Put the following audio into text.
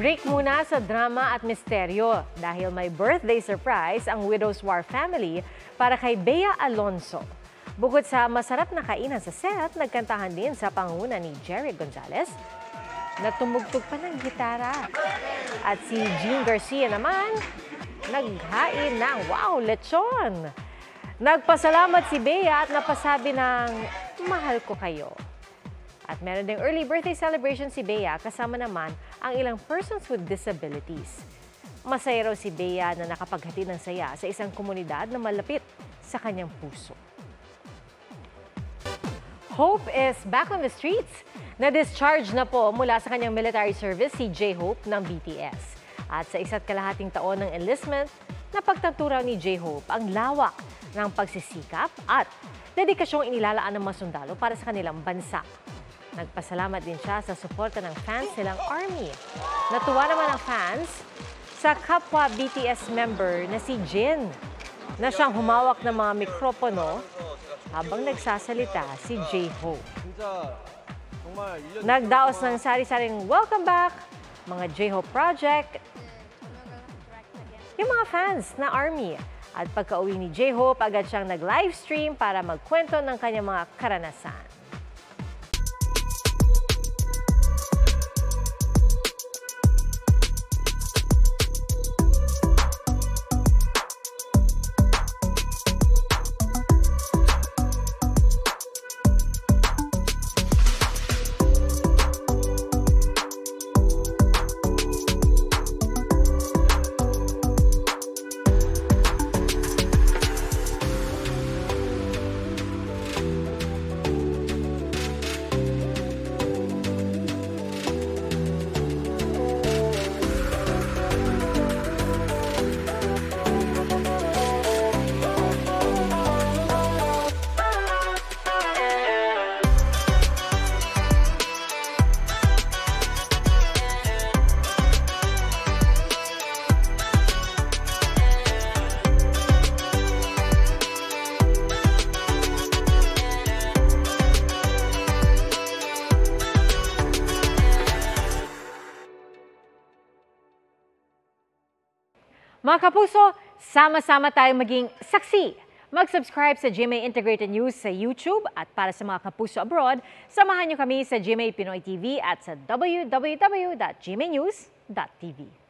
Break muna sa drama at misteryo dahil may birthday surprise ang Widow's War family para kay Bea Alonzo. Bukod sa masarap na kainan sa set, nagkantahan din sa pangunguna ni Jerry Gonzalez na tumugtog pa ng gitara. At si Jean Garcia naman, naghain ng wow, lechon. Nagpasalamat si Bea at napasabi ng mahal ko kayo. At meron ding early birthday celebration si Bea, kasama naman ang ilang persons with disabilities. Masaya raw si Bea na nakapaghatid ng saya sa isang komunidad na malapit sa kanyang puso. Hope is back on the streets. Na-discharge na po mula sa kanyang military service si J-Hope ng BTS. At sa isa't kalahating taon ng enlistment, napagtanturaw ni J-Hope ang lawak ng pagsisikap at dedikasyong inilalaan ng mga sundalo para sa kanilang bansa. Nagpasalamat din siya sa suporta ng fans nilang ARMY. Natuwa naman ang fans sa kapwa BTS member na si Jin na siyang humawak ng mga mikropono habang nagsasalita si J-Hope. Nagdaos ng sari-saring welcome back, mga J-Hope Project, yung mga fans na ARMY. At pagka-uwi ni J-Hope, agad siyang nag-livestream para magkwento ng kanyang mga karanasan. Mga kapuso, sama-sama tayong maging saksi. Mag-subscribe sa GMA Integrated News sa YouTube at para sa mga kapuso abroad, samahan niyo kami sa GMA Pinoy TV at sa www.gmanews.tv.